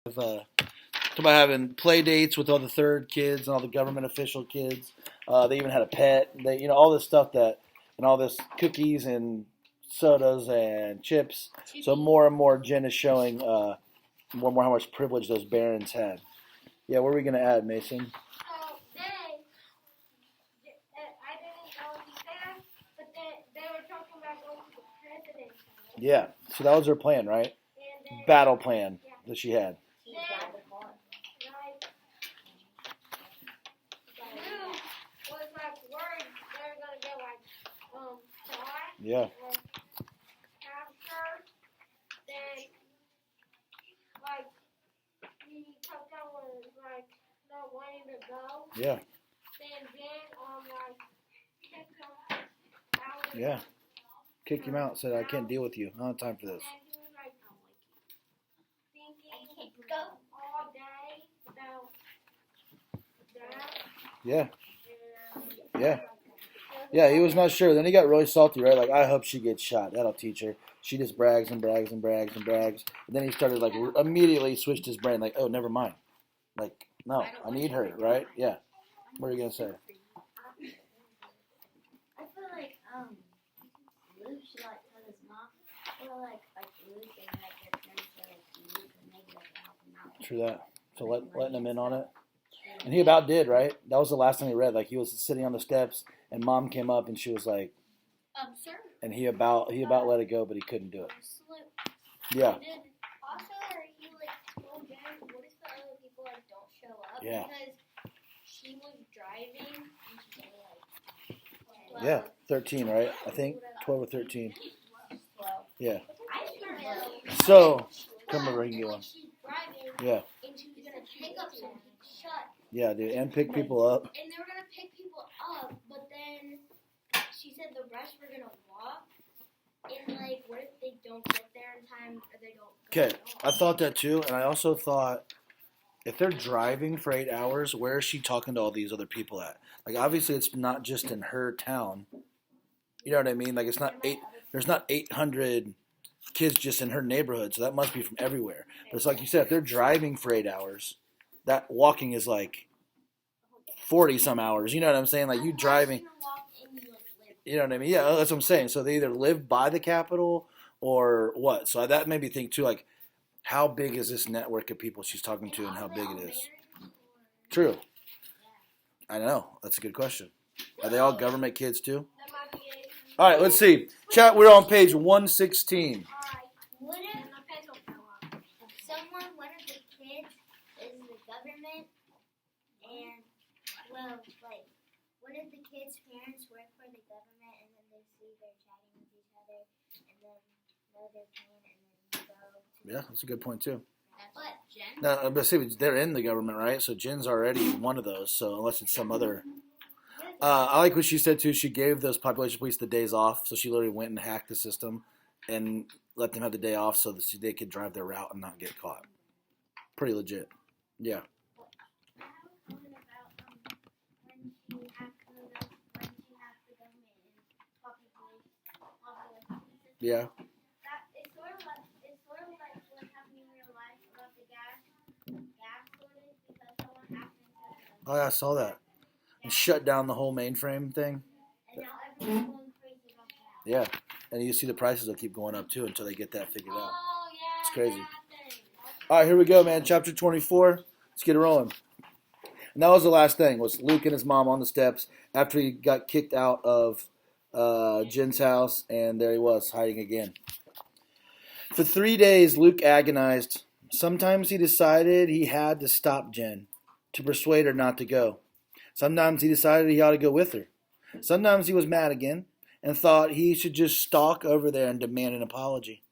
Talk about having play dates with all the third kids and all the government official kids. They even had a pet. All this stuff and all this cookies and sodas and chips. So more and more, Jen is showing more and more how much privilege those barons had. Yeah, what are we gonna add, Mason? So I didn't know he said, but they were talking about going to the president's house. Yeah, so that was her plan, right? Battle plan that she had. Yeah. Yeah. Yeah. Kicked him out. Said, I can't deal with you. I don't have time for this. Yeah. Yeah. Yeah, he was not sure. Then he got really salty, right? Like, I hope she gets shot. That'll teach her. She just brags and brags and brags and brags. And then he started, like, immediately switched his brain. Like, oh, never mind. Like, no, I need her, right? Yeah. What are you going to say? I feel like, Luke should, like, tell his mom. Or, like Luke and, like, their parents are, like, Luke and maybe, like, help him out. True that. So letting him in on it. And he about did, right? That was the last thing he read. Like, he was sitting on the steps, and Mom came up, and she was like, sir. and he about let it go, but he couldn't do it. Yeah. Also, he, like, told Jen, what if the other people, like, don't show up? Yeah. Because she was driving, and she was, like, 12. Yeah, 13, right? I think 12 or 13. Yeah. So, come over, you can get one. She's driving, Yeah. and she was going to pick up some shut. Yeah, dude, and pick people up. And they were going to pick people up, but then she said the rest were going to walk. And, like, what if they don't get there in time or they don't go Okay, I thought that too, and I also thought, if they're driving for 8 hours, where is she talking to all these other people at? Like, obviously, it's not just in her town. You know what I mean? Like, it's not there's not 800 kids just in her neighborhood, so that must be from everywhere. But it's like you said, if they're driving for 8 hours, that walking is like 40 some hours. You know what I'm saying? Like, you driving. You know what I mean? Yeah, that's what I'm saying. So they either live by the Capitol or what? So that made me think too, like, how big is this network of people she's talking to and how big it is? True. I know. That's a good question. Are they all government kids too? All right, let's see. Chat, we're on page 116. What if one of the kids is the government and, well, like, what if the kids' parents work for the government and then they see they're chatting with each other and then know they're paying and then you go to... Yeah, that's a good point too. But Jen? Now, but see, they're in the government, right? So Jen's already one of those. So unless it's some other... I like what she said too. She gave those population police the days off. So she literally went and hacked the system and let them have the day off so that they could drive their route and not get caught. Pretty legit. Yeah. Yeah. It's sort of like what happened in real life about the gas shortage because someone happened to Oh, yeah, I saw that. And shut down the whole mainframe thing. and now everyone's going crazy about that. Yeah. And you see the prices will keep going up too until they get that figured out. Oh, yeah. It's crazy. That thing. All right, here we go, man. Chapter 24. Let's get it rolling. And that was the last thing, was Luke and his mom on the steps after he got kicked out of Jen's house, and there he was, hiding again. For 3 days, Luke agonized. Sometimes he decided he had to stop Jen, to persuade her not to go. Sometimes he decided he ought to go with her. Sometimes he was mad again and thought he should just stalk over there and demand an apology.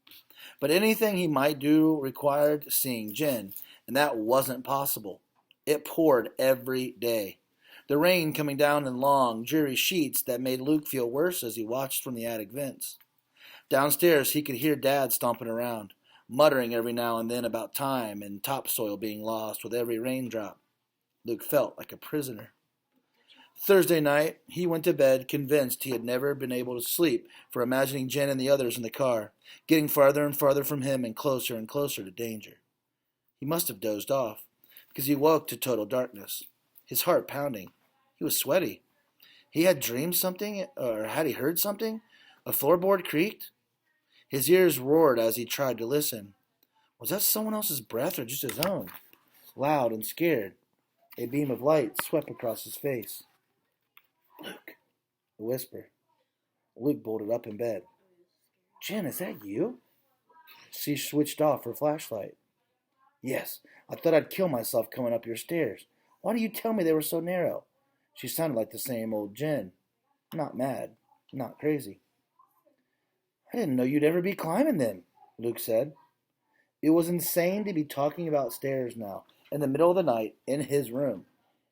But anything he might do required seeing Jen, and that wasn't possible. It poured every day. The rain coming down in long, dreary sheets that made Luke feel worse as he watched from the attic vents. Downstairs, he could hear Dad stomping around, muttering every now and then about time and topsoil being lost with every raindrop. Luke felt like a prisoner. Thursday night, he went to bed convinced he had never been able to sleep for imagining Jen and the others in the car, getting farther and farther from him and closer to danger. He must have dozed off, because he woke to total darkness, his heart pounding. He was sweaty. He had dreamed something, or had he heard something? A floorboard creaked? His ears roared as he tried to listen. Was that someone else's breath or just his own? Loud and scared, a beam of light swept across his face. Luke, a whisper. Luke bolted up in bed. Jen, is that you? She switched off her flashlight. Yes, I thought I'd kill myself coming up your stairs. Why do you tell me they were so narrow? She sounded like the same old Jen. Not mad, not crazy. I didn't know you'd ever be climbing them, Luke said. It was insane to be talking about stairs now, in the middle of the night, in his room.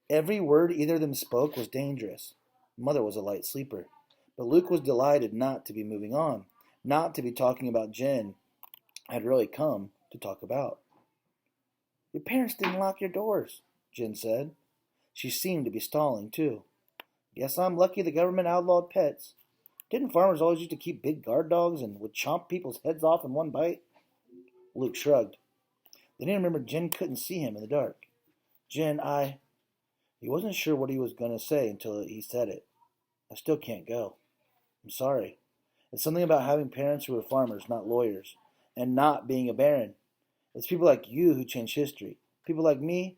Every word either of them spoke was dangerous. Mother was a light sleeper, but Luke was delighted not to be moving on, not to be talking about Jen had really come to talk about. Your parents didn't lock your doors, Jen said. She seemed to be stalling, too. Guess I'm lucky the government outlawed pets. Didn't farmers always used to keep big guard dogs and would chomp people's heads off in one bite? Luke shrugged. Then he remembered Jen couldn't see him in the dark. Jen, He wasn't sure what he was going to say until he said it. I still can't go. I'm sorry. It's something about having parents who are farmers, not lawyers, and not being a baron. It's people like you who change history. People like me,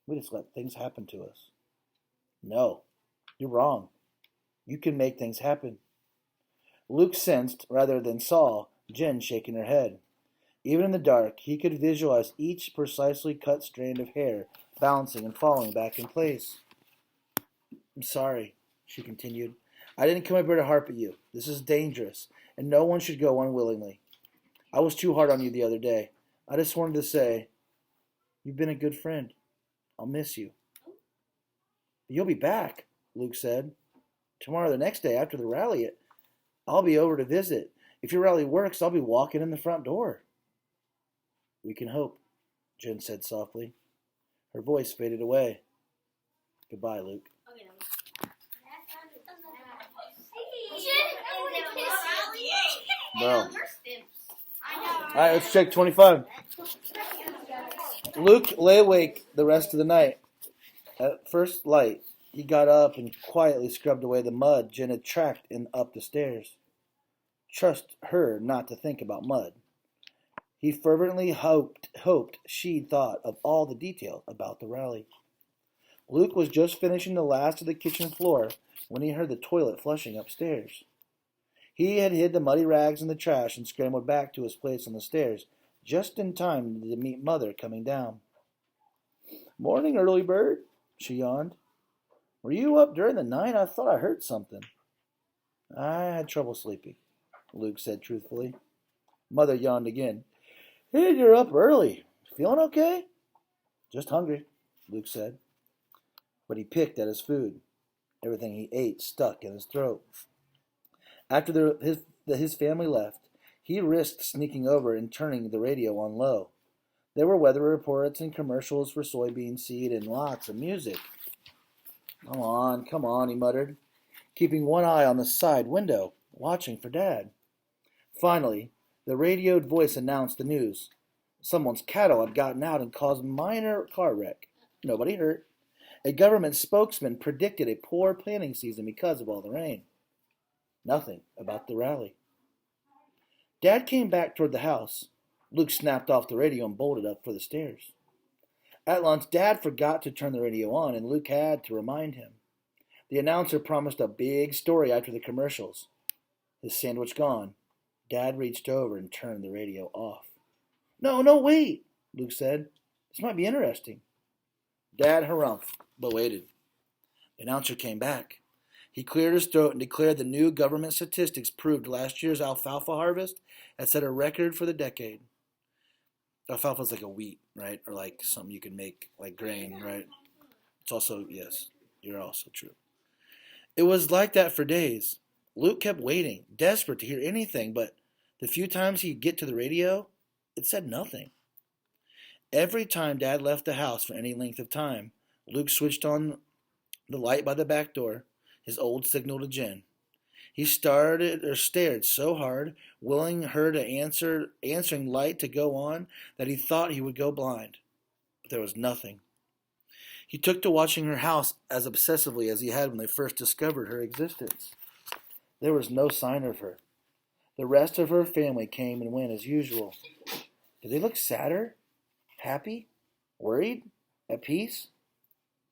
we just let things happen to us. No, you're wrong. You can make things happen. Luke sensed, rather than saw, Jen shaking her head. Even in the dark, he could visualize each precisely cut strand of hair bouncing and falling back in place. I'm sorry, she continued. I didn't come up here to harp at you. This is dangerous, and no one should go unwillingly. I was too hard on you the other day. I just wanted to say, you've been a good friend. I'll miss you. But you'll be back, Luke said. Tomorrow, the next day after the rally, I'll be over to visit. If your rally works, I'll be walking in the front door. We can hope, Jen said softly. Her voice faded away. Goodbye, Luke. Bro. Alright, let's check 25. Luke lay awake the rest of the night. At first light, he got up and quietly scrubbed away the mud Jen had tracked up the stairs. Trust her not to think about mud. He fervently hoped she'd thought of all the details about the rally. Luke was just finishing the last of the kitchen floor when he heard the toilet flushing upstairs. He had hid the muddy rags in the trash and scrambled back to his place on the stairs, just in time to meet Mother coming down. Morning, early bird, she yawned. Were you up during the night? I thought I heard something. I had trouble sleeping, Luke said truthfully. Mother yawned again. Hey, you're up early. Feeling okay? Just hungry, Luke said. But he picked at his food. Everything he ate stuck in his throat. After his family left, he risked sneaking over and turning the radio on low. There were weather reports and commercials for soybean seed and lots of music. Come on, he muttered, keeping one eye on the side window, watching for Dad. Finally, the radioed voice announced the news. Someone's cattle had gotten out and caused a minor car wreck. Nobody hurt. A government spokesman predicted a poor planting season because of all the rain. Nothing about the rally. Dad came back toward the house. Luke snapped off the radio and bolted up for the stairs. At lunch, Dad forgot to turn the radio on, and Luke had to remind him. The announcer promised a big story after the commercials. His sandwich gone, Dad reached over and turned the radio off. No, wait, Luke said. This might be interesting. Dad harumphed, but waited. The announcer came back. He cleared his throat and declared the new government statistics proved last year's alfalfa harvest had set a record for the decade. Alfalfa's like a wheat, right? Or like something you can make like grain, right? It's also, yes, you're also true. It was like that for days. Luke kept waiting, desperate to hear anything, but the few times he'd get to the radio, it said nothing. Every time Dad left the house for any length of time, Luke switched on the light by the back door, his old signal to Jen. He stared so hard, willing her to answering light to go on, that he thought he would go blind. but there was nothing. He took to watching her house as obsessively as he had when they first discovered her existence. There was no sign of her. The rest of her family came and went as usual. Did they look sadder? Happy? Worried? At peace?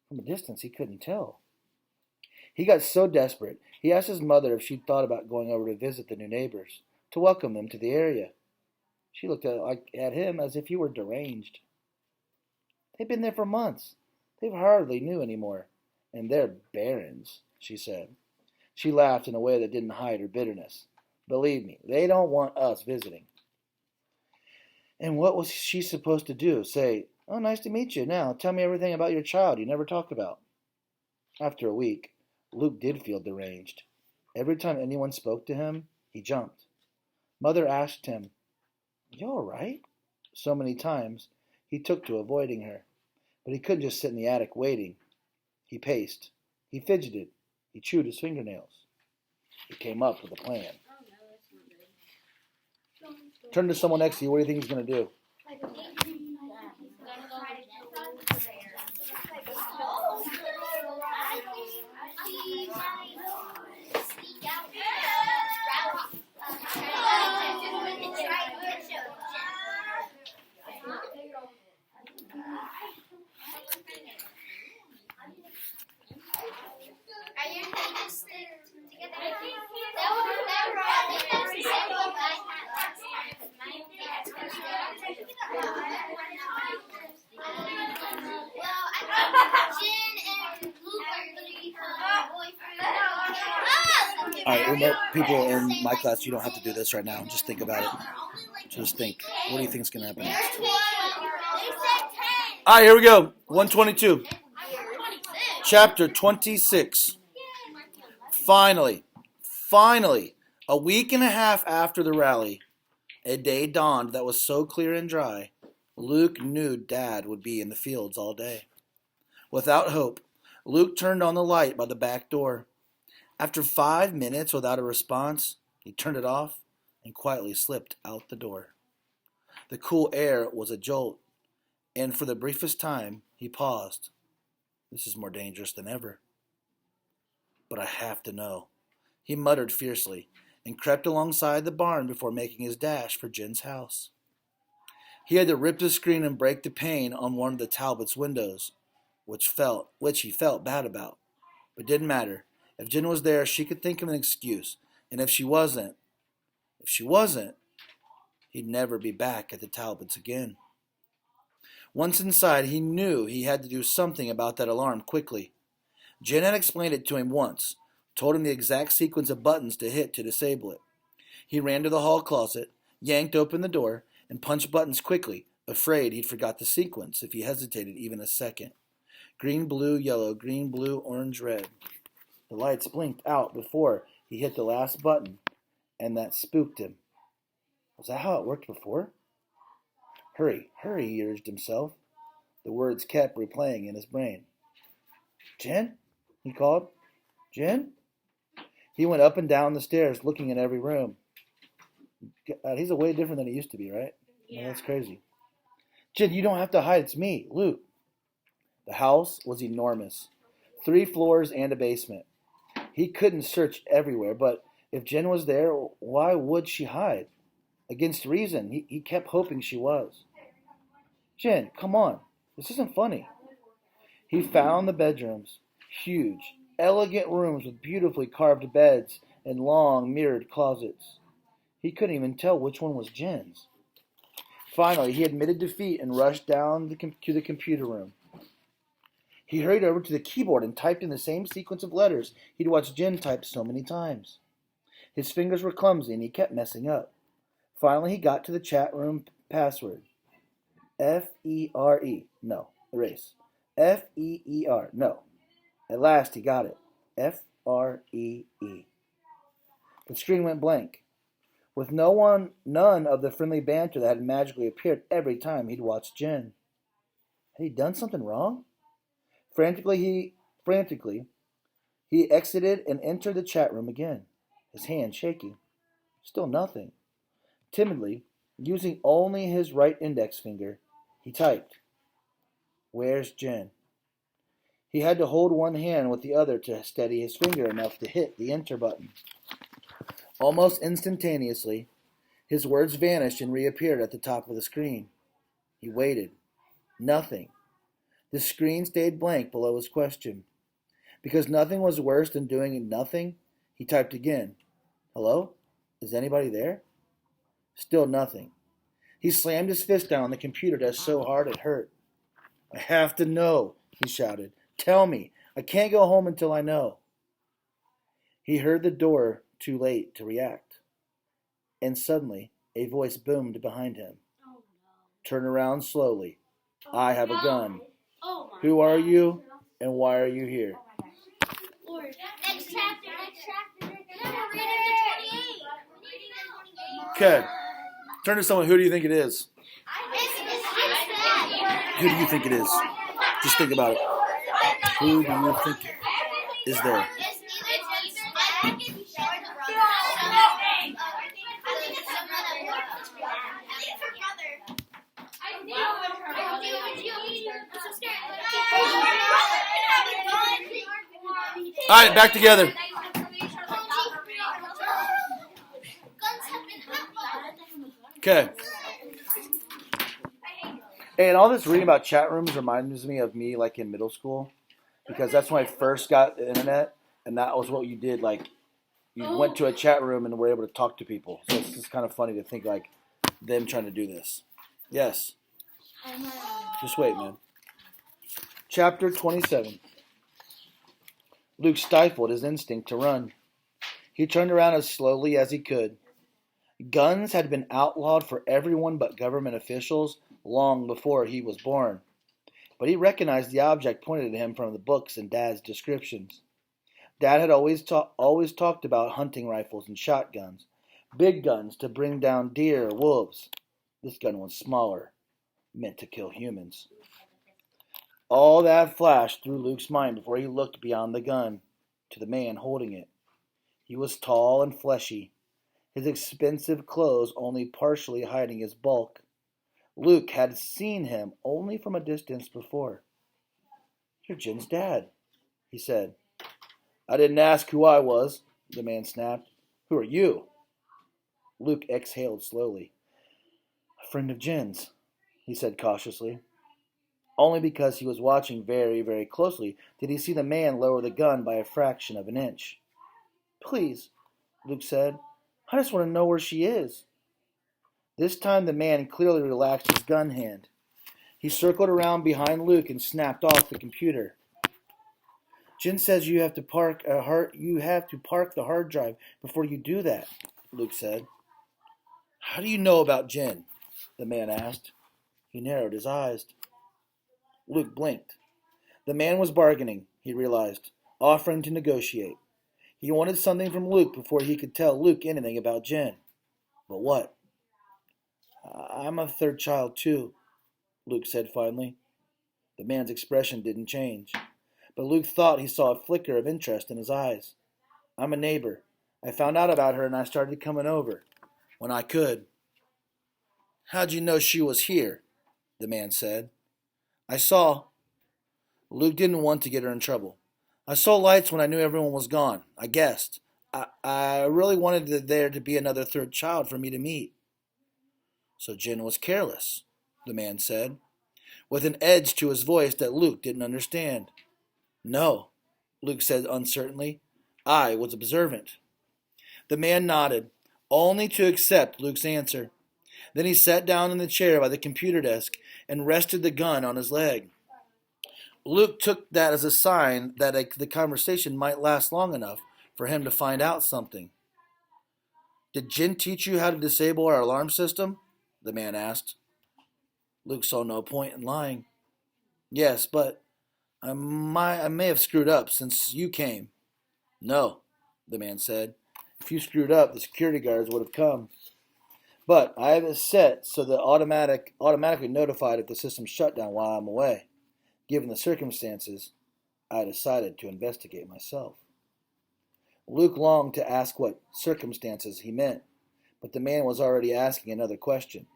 From a distance, he couldn't tell. He got so desperate, he asked his mother if she'd thought about going over to visit the new neighbors, to welcome them to the area. She looked at him as if he were deranged. They've been there for months. They hardly knew anymore. And they're barons, she said. She laughed in a way that didn't hide her bitterness. Believe me, they don't want us visiting. And what was she supposed to do? Say, oh, nice to meet you. Now, tell me everything about your child you never talk about. After a week, Luke did feel deranged. Every time anyone spoke to him, he jumped. Mother asked him, you all right? So many times, he took to avoiding her. But he couldn't just sit in the attic waiting. He paced. He fidgeted. He chewed his fingernails. He came up with a plan. Turn to someone next to you. What do you think he's going to do? All right, remote people in my class, you don't have to do this right now. Just think about it. Just think. What do you think is going to happen next? All right, here we go. 122. Chapter 26. Finally, a week and a half after the rally, a day dawned that was so clear and dry, Luke knew Dad would be in the fields all day. Without hope, Luke turned on the light by the back door. After 5 minutes without a response, he turned it off and quietly slipped out the door. The cool air was a jolt, and for the briefest time, he paused. This is more dangerous than ever. But I have to know, he muttered fiercely, and crept alongside the barn before making his dash for Jen's house. He had to rip the screen and break the pane on one of the Talbots' windows, which he felt bad about. But didn't matter. If Jen was there, she could think of an excuse. And if she wasn't, he'd never be back at the Talbots again. Once inside, he knew he had to do something about that alarm quickly. Jen had explained it to him once, told him the exact sequence of buttons to hit to disable it. He ran to the hall closet, yanked open the door, and punched buttons quickly, afraid he'd forgot the sequence if he hesitated even a second. Green, blue, yellow, green, blue, orange, red. The lights blinked out before he hit the last button, and that spooked him. Was that how it worked before? Hurry, hurry, he urged himself. The words kept replaying in his brain. Jen? He called. Jen? He went up and down the stairs, looking in every room. God, he's way different than he used to be, right? Yeah. That's crazy. Jen, you don't have to hide. It's me, Luke. The house was enormous. 3 floors and a basement. He couldn't search everywhere, but if Jen was there, why would she hide? Against reason, he kept hoping she was. Jen, come on. This isn't funny. He found the bedrooms. Huge, elegant rooms with beautifully carved beds and long mirrored closets. He couldn't even tell which one was Jen's. Finally, he admitted defeat and rushed down to the computer room. He hurried over to the keyboard and typed in the same sequence of letters he'd watched Jen type so many times. His fingers were clumsy and he kept messing up. Finally, he got to the chat room password. F-E-R-E. No. Erase. F-E-E-R. No. At last, he got it. F-R-E-E. The screen went blank. With none of the friendly banter that had magically appeared every time he'd watched Jen. Had he done something wrong? Frantically, he exited and entered the chat room again, his hand shaking. Still nothing. Timidly, using only his right index finger, he typed, Where's Jen? He had to hold one hand with the other to steady his finger enough to hit the enter button. Almost instantaneously, his words vanished and reappeared at the top of the screen. He waited. Nothing. The screen stayed blank below his question. Because nothing was worse than doing nothing, he typed again. Hello? Is anybody there? Still nothing. He slammed his fist down on the computer desk so hard it hurt. I have to know, he shouted. Tell me. I can't go home until I know. He heard the door too late to react. And suddenly, a voice boomed behind him. Oh, no. Turn around slowly. I have a gun. Oh, my Who are God. you, and why are you here? Lord. Next chapter. We're reading the 28. Okay. Turn to someone. Who do you think it is? Who do you think it is? Just think about it. Who do you think is there? All right, back together. Okay. And all this reading about chat rooms reminds me of me like in middle school, because that's when I first got the internet, and that was what you did. Like, you went to a chat room and were able to talk to people. So it's just kind of funny to think like them trying to do this. Yes. Just wait, man. Chapter 27. Luke stifled his instinct to run. He turned around as slowly as he could. Guns had been outlawed for everyone but government officials long before he was born. But he recognized the object pointed at him from the books and Dad's descriptions. Dad had always talked about hunting rifles and shotguns, big guns to bring down deer or wolves. This gun was smaller, meant to kill humans. All that flashed through Luke's mind before he looked beyond the gun to the man holding it. He was tall and fleshy, his expensive clothes only partially hiding his bulk. Luke had seen him only from a distance before. You're Jen's dad, he said. I didn't ask who I was, the man snapped. Who are you? Luke exhaled slowly. A friend of Jen's, he said cautiously. Only because he was watching very, very closely did he see the man lower the gun by a fraction of an inch. Please, Luke said. I just want to know where she is. This time the man clearly relaxed his gun hand. He circled around behind Luke and snapped off the computer. Jen says you have to park the hard drive before you do that, Luke said. How do you know about Jen? The man asked. He narrowed his eyes. Luke blinked. The man was bargaining, he realized, offering to negotiate. He wanted something from Luke before he could tell Luke anything about Jen. But what? I'm a third child too, Luke said finally. The man's expression didn't change, but Luke thought he saw a flicker of interest in his eyes. I'm a neighbor. I found out about her and I started coming over when I could. How'd you know she was here? The man said. I saw. Luke didn't want to get her in trouble. I saw lights when I knew everyone was gone. I guessed. I really wanted there to be another third child for me to meet. So Jen was careless, the man said, with an edge to his voice that Luke didn't understand. No, Luke said uncertainly. I was observant. The man nodded, only to accept Luke's answer. Then he sat down in the chair by the computer desk and rested the gun on his leg. Luke took that as a sign that the conversation might last long enough for him to find out something. Did Jen teach you how to disable our alarm system? The man asked. Luke saw no point in lying. Yes, but I may have screwed up since you came. No, the man said. If you screwed up, the security guards would have come. But I have it set so that automatically notified if the system shut down while I'm away. Given the circumstances, I decided to investigate myself. Luke longed to ask what circumstances he meant, but the man was already asking another question.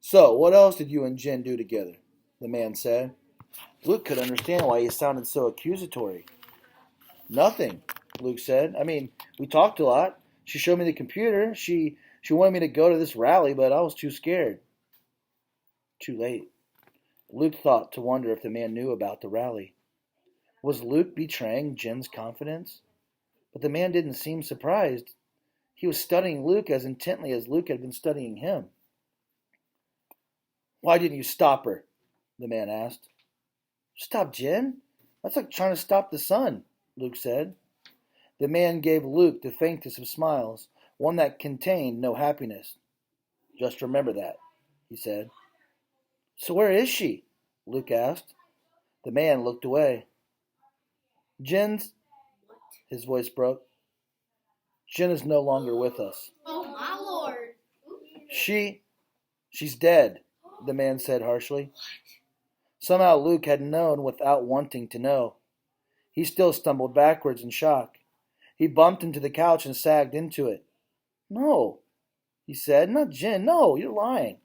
So, what else did you and Jen do together? The man said. Luke could understand why he sounded so accusatory. Nothing, Luke said. I mean, we talked a lot. She showed me the computer. She wanted me to go to this rally, but I was too scared. Too late. Luke thought to wonder if the man knew about the rally. Was Luke betraying Jen's confidence? But the man didn't seem surprised. He was studying Luke as intently as Luke had been studying him. Why didn't you stop her? The man asked. Stop Jen? That's like trying to stop the sun, Luke said. The man gave Luke the faintest of smiles, one that contained no happiness. Just remember that, he said. So where is she? Luke asked. The man looked away. Jen's... His voice broke. Jen is no longer with us. Oh my lord! She's dead, the man said harshly. Somehow Luke had known without wanting to know. He still stumbled backwards in shock. He bumped into the couch and sagged into it. No, he said, not Jen. No, you're lying.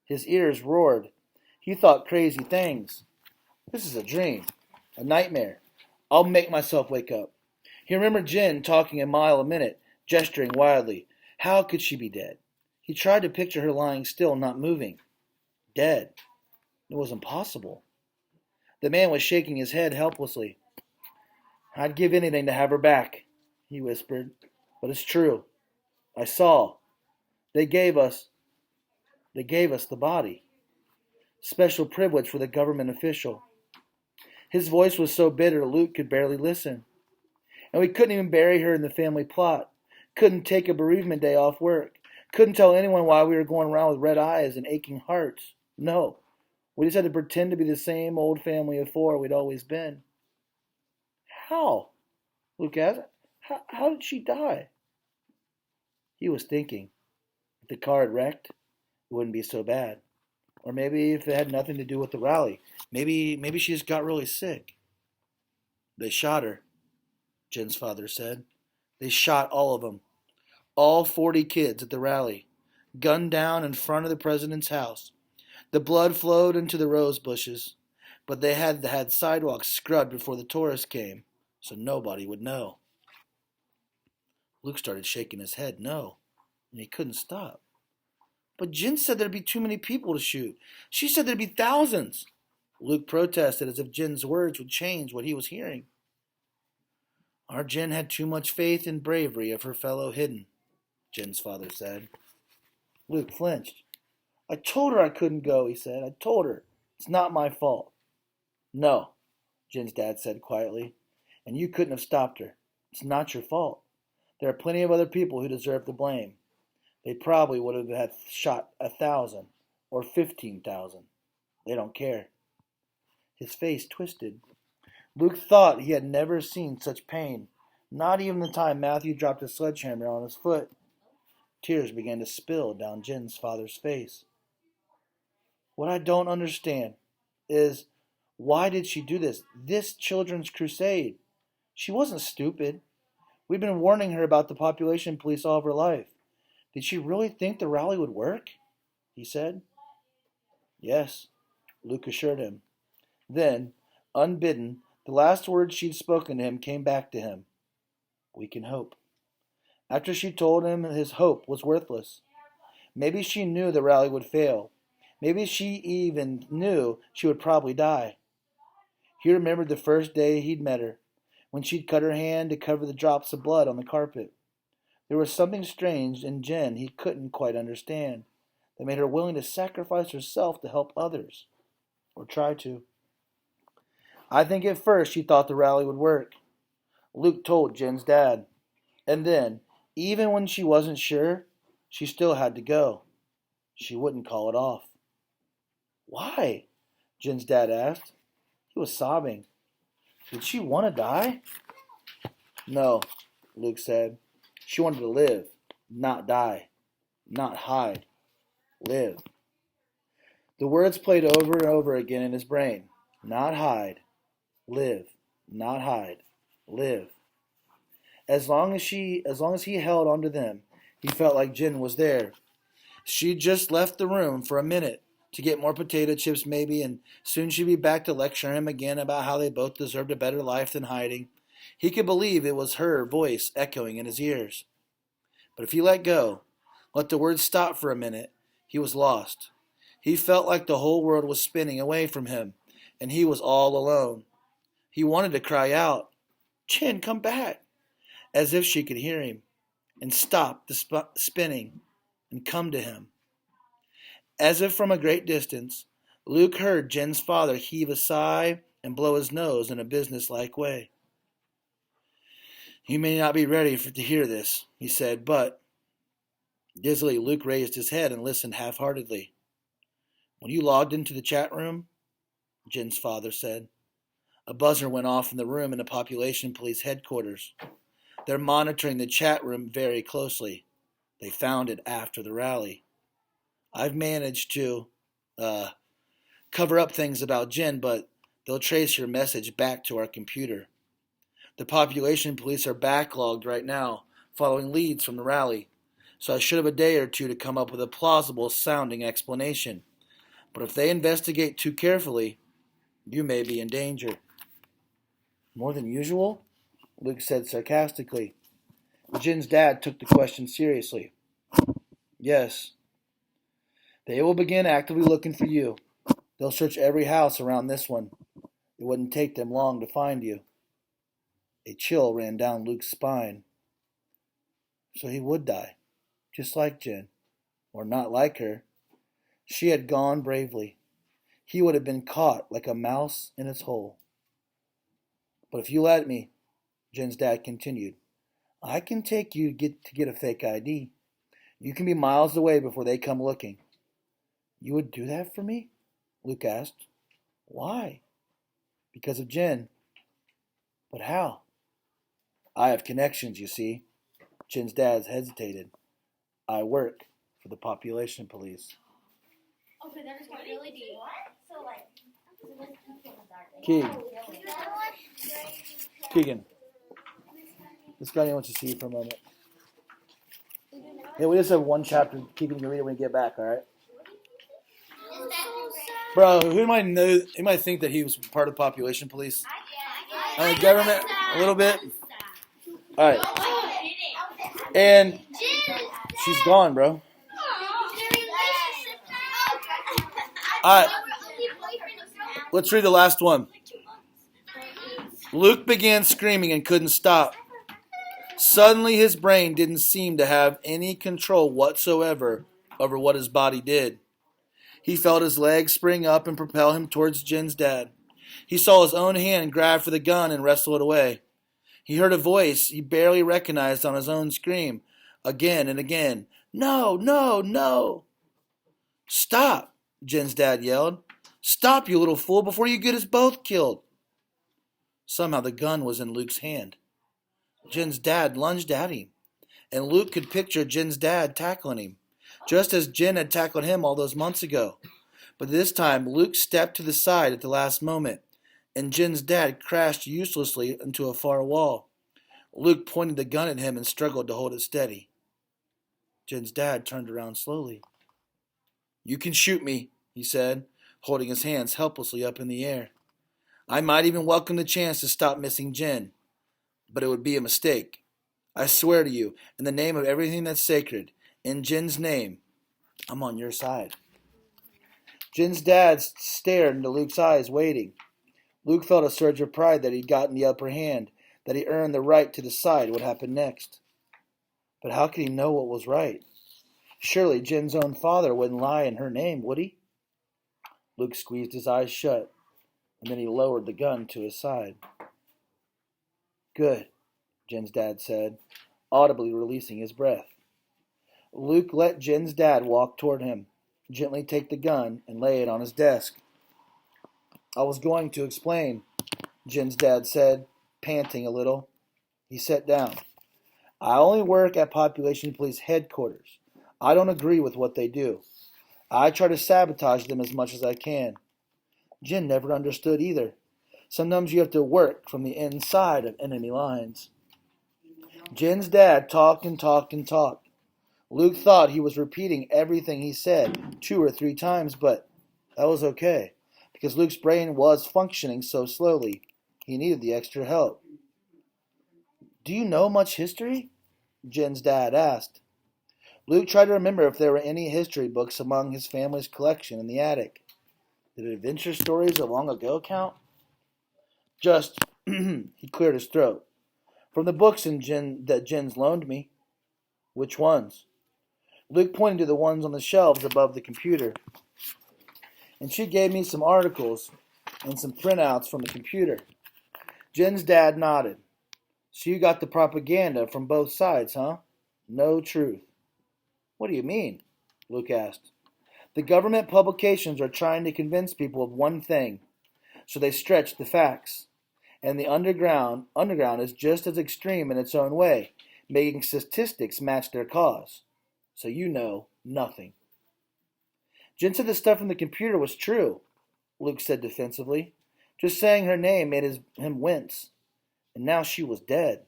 His ears roared. He thought crazy things. This is a dream, a nightmare. I'll make myself wake up. He remembered Jen talking a mile a minute, gesturing wildly. How could she be dead? He tried to picture her lying still, not moving. Dead. It was impossible. The man was shaking his head helplessly. I'd give anything to have her back, he whispered. But it's true. I saw. They gave us the body. Special privilege for the government official. His voice was so bitter Luke could barely listen. And we couldn't even bury her in the family plot. Couldn't take a bereavement day off work. Couldn't tell anyone why we were going around with red eyes and aching hearts. No. We just had to pretend to be the same old family of four we'd always been. How? Luke asked. How did she die? He was thinking. If the car had wrecked, it wouldn't be so bad. Or maybe if it had nothing to do with the rally. Maybe she just got really sick. They shot her, Jen's father said. They shot all of them. All 40 kids at the rally. Gunned down in front of the president's house. The blood flowed into the rose bushes. But they had sidewalks scrubbed before the tourists came, so nobody would know. Luke started shaking his head no, and he couldn't stop. But Jen said there'd be too many people to shoot. She said there'd be thousands. Luke protested as if Jen's words would change what he was hearing. Our Jen had too much faith and bravery of her fellow hidden, Jen's father said. Luke flinched. I told her I couldn't go, he said. I told her. It's not my fault. No, Jen's dad said quietly. And you couldn't have stopped her. It's not your fault. There are plenty of other people who deserve the blame. They probably would have had shot 1,000 or 15,000. They don't care. His face twisted. Luke thought he had never seen such pain, not even the time Matthew dropped a sledgehammer on his foot. Tears began to spill down Jen's father's face. What I don't understand is, why did she do this? This children's crusade. She wasn't stupid. We've been warning her about the population police all of her life. Did she really think the rally would work? He said. Yes, Luke assured him. Then, unbidden, the last words she'd spoken to him came back to him. We can hope. After she told him his hope was worthless. Maybe she knew the rally would fail. Maybe she even knew she would probably die. He remembered the first day he'd met her, when she'd cut her hand to cover the drops of blood on the carpet. There was something strange in Jen he couldn't quite understand, that made her willing to sacrifice herself to help others, or try to. I think at first she thought the rally would work. Luke told Jen's dad. And then, even when she wasn't sure, she still had to go. She wouldn't call it off. Why? Jen's dad asked. He was sobbing. Did she want to die? No, Luke said. She wanted to live, not die, not hide. Live. The words played over and over again in his brain. Not hide. Live. Not hide. Live. As long as he held onto them, he felt like Jen was there. She'd just left the room for a minute to get more potato chips maybe, and soon she'd be back to lecture him again about how they both deserved a better life than hiding. He could believe it was her voice echoing in his ears. But if he let go, let the words stop for a minute, he was lost. He felt like the whole world was spinning away from him, and he was all alone. He wanted to cry out, "Jen, come back," as if she could hear him, and stop the spinning and come to him. As if from a great distance, Luke heard Jen's father heave a sigh and blow his nose in a businesslike way. "You may not be ready to hear this," he said, but dizzily Luke raised his head and listened half-heartedly. "When you logged into the chat room," Jen's father said. A buzzer went off in the room in the population police headquarters. They're monitoring the chat room very closely. They found it after the rally. I've managed to cover up things about Jen, but they'll trace your message back to our computer. The population police are backlogged right now, following leads from the rally, so I should have a day or two to come up with a plausible sounding explanation. But if they investigate too carefully, you may be in danger." "More than usual?" Luke said sarcastically. Jen's dad took the question seriously. "Yes. They will begin actively looking for you. They'll search every house around this one. It wouldn't take them long to find you." A chill ran down Luke's spine. So he would die, just like Jen, or not like her. She had gone bravely. He would have been caught like a mouse in its hole. "But if you let me," Jen's dad continued, "I can take you to get a fake ID. You can be miles away before they come looking." "You would do that for me?" Luke asked. "Why?" "Because of Jen." "But how?" "I have connections, you see." Jen's dad hesitated. "I work for the population police." Okay, that just got really deep. Keegan, this guy wants to see you for a moment. Yeah, we just have one chapter. Keegan, you can read it when you get back, all right? Bro, who might know? He might think that he was part of the population police. And the government, a little bit. All right. And she's gone, bro. All right. Let's read the last one. Luke began screaming and couldn't stop. Suddenly, his brain didn't seem to have any control whatsoever over what his body did. He felt his legs spring up and propel him towards Jen's dad. He saw his own hand grab for the gun and wrestle it away. He heard a voice he barely recognized on his own scream, again and again. "No, no, no." "Stop," Jen's dad yelled. "Stop, you little fool, before you get us both killed." Somehow the gun was in Luke's hand. Jen's dad lunged at him, and Luke could picture Jen's dad tackling him, just as Jen had tackled him all those months ago. But this time, Luke stepped to the side at the last moment, and Jen's dad crashed uselessly into a far wall. Luke pointed the gun at him and struggled to hold it steady. Jen's dad turned around slowly. "You can shoot me," he said, holding his hands helplessly up in the air. "I might even welcome the chance to stop missing Jen, but it would be a mistake. I swear to you, in the name of everything that's sacred, in Jen's name, I'm on your side." Jen's dad stared into Luke's eyes, waiting. Luke felt a surge of pride that he'd gotten the upper hand, that he earned the right to decide what happened next. But how could he know what was right? Surely Jen's own father wouldn't lie in her name, would he? Luke squeezed his eyes shut, and then he lowered the gun to his side. "Good," Jen's dad said, audibly releasing his breath. Luke let Jen's dad walk toward him, gently take the gun, and lay it on his desk. "I was going to explain," Jen's dad said, panting a little. He sat down. "I only work at Population Police headquarters. I don't agree with what they do. I try to sabotage them as much as I can. Jen never understood either. Sometimes you have to work from the inside of enemy lines." Jen's dad talked and talked and talked. Luke thought he was repeating everything he said 2 or 3 times, but That was okay, because Luke's brain was functioning so slowly. He needed the extra help. Do you know much history? Jen's dad asked. Luke tried to remember if there were any history books among his family's collection in the attic. Did adventure stories of long ago count? Just, he cleared his throat. From the books that Jen's loaned me. Which ones? Luke pointed to the ones on the shelves above the computer. And she gave me some articles and some printouts from the computer. Jen's dad nodded. So you got the propaganda from both sides, huh? No truth. What do you mean? Luke asked. The government publications are trying to convince people of one thing, so they stretch the facts. And the underground is just as extreme in its own way, making statistics match their cause. So you know nothing. Jen said the stuff from the computer was true, Luke said defensively. Just saying her name made him wince. And now she was dead.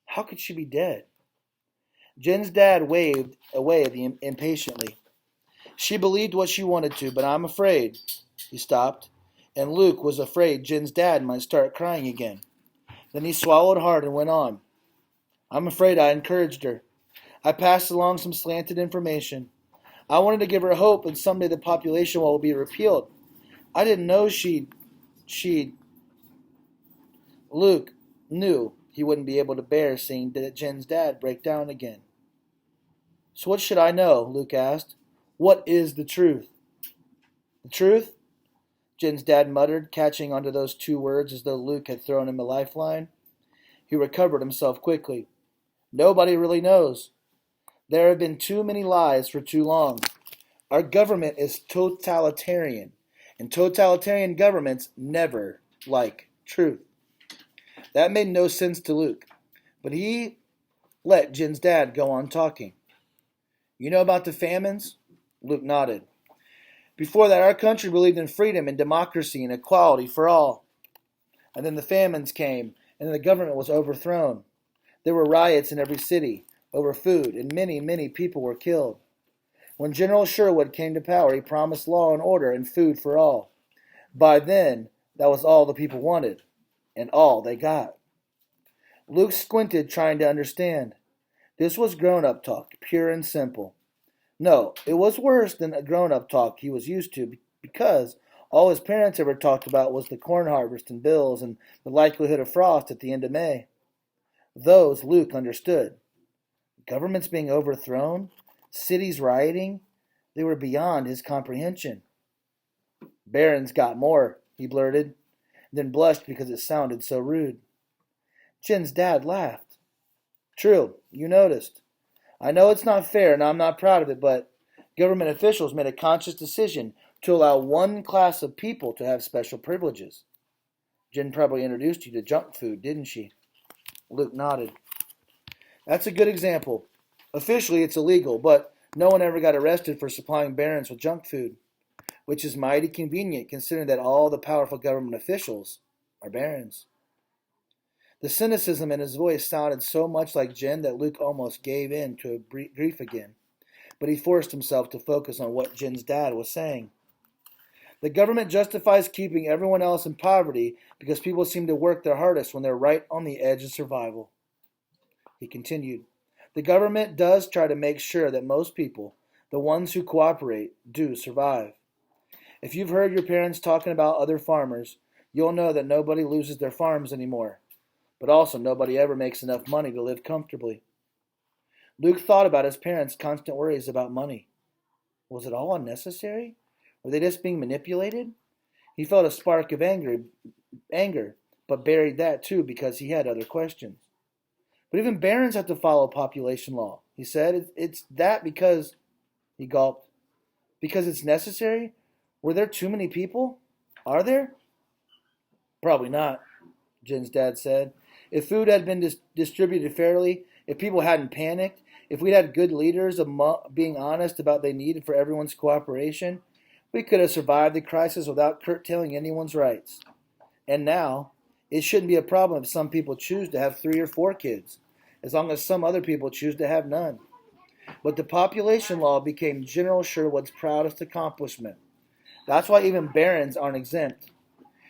How could she be dead? Jen's dad waved away impatiently. She believed what she wanted to, but I'm afraid. He stopped, and Luke was afraid Jen's dad might start crying again. Then he swallowed hard and went on. I'm afraid I encouraged her. I passed along some slanted information. I wanted to give her hope and someday the population wall will be repealed. I didn't know she'd... Luke knew he wouldn't be able to bear seeing Jen's dad break down again. So what should I know? Luke asked. What is the truth? The truth? Jen's dad muttered, catching onto those two words as though Luke had thrown him a lifeline. He recovered himself quickly. Nobody really knows. There have been too many lies for too long. Our government is totalitarian, and totalitarian governments never like truth. That made no sense to Luke, but he let Jen's dad go on talking. You know about the famines? Luke nodded. Before that, our country believed in freedom and democracy and equality for all. And then the famines came, and the government was overthrown. There were riots in every city over food, and many, many people were killed. When General Sherwood came to power, he promised law and order and food for all. By then, that was all the people wanted, and all they got. Luke squinted, trying to understand. This was grown-up talk, pure and simple. No, it was worse than a grown-up talk he was used to, because all his parents ever talked about was the corn harvest and bills and the likelihood of frost at the end of May. Those Luke understood. Governments being overthrown, cities rioting, they were beyond his comprehension. Barron's got more, he blurted, then blushed because it sounded so rude. Jen's dad laughed. True, you noticed. I know it's not fair and I'm not proud of it, but government officials made a conscious decision to allow one class of people to have special privileges. Jen probably introduced you to junk food, didn't she? Luke nodded. That's a good example. Officially, it's illegal, but no one ever got arrested for supplying Barron's with junk food, which is mighty convenient considering that all the powerful government officials are Barron's. The cynicism in his voice sounded so much like Jen that Luke almost gave in to grief again, but he forced himself to focus on what Jen's dad was saying. The government justifies keeping everyone else in poverty because people seem to work their hardest when they're right on the edge of survival. He continued, the government does try to make sure that most people, the ones who cooperate, do survive. If you've heard your parents talking about other farmers, you'll know that nobody loses their farms anymore, but also nobody ever makes enough money to live comfortably. Luke thought about his parents' constant worries about money. Was it all unnecessary? Were they just being manipulated? He felt a spark of anger, but buried that too because he had other questions. But even barons have to follow population law, he said. It's that because, he gulped, because it's necessary? Were there too many people? Are there? Probably not, Jen's dad said. If food had been distributed fairly, if people hadn't panicked, if we'd had good leaders being honest about they needed for everyone's cooperation, we could have survived the crisis without curtailing anyone's rights. And now, it shouldn't be a problem if some people choose to have 3 or 4 kids, as long as some other people choose to have none. But the population law became General Sherwood's proudest accomplishment. That's why even barons aren't exempt.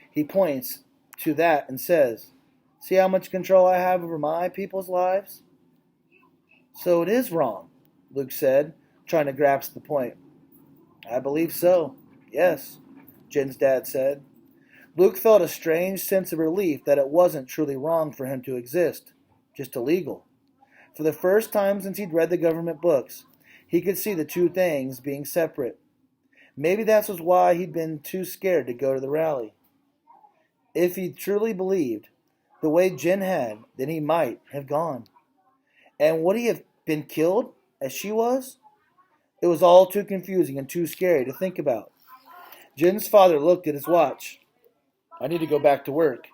He points to that and says, see how much control I have over my people's lives? So it is wrong, Luke said, trying to grasp the point. I believe so, yes, Jen's dad said. Luke felt a strange sense of relief that it wasn't truly wrong for him to exist, just illegal. For the first time since he'd read the government books, he could see the two things being separate. Maybe that was why he'd been too scared to go to the rally. If he truly believed the way Jen had, then he might have gone. And would he have been killed as she was? It was all too confusing and too scary to think about. Jen's father looked at his watch. I need to go back to work.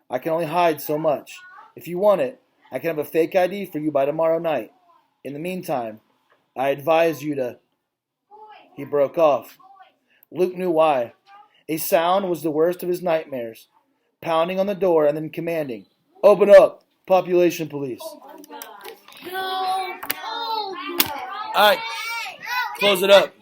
I can only hide so much. If you want it, I can have a fake ID for you by tomorrow night. In the meantime, I advise you to... He broke off. Luke knew why. A sound was the worst of his nightmares. Pounding on the door and then commanding, open up, population police. No. Alright, close it up.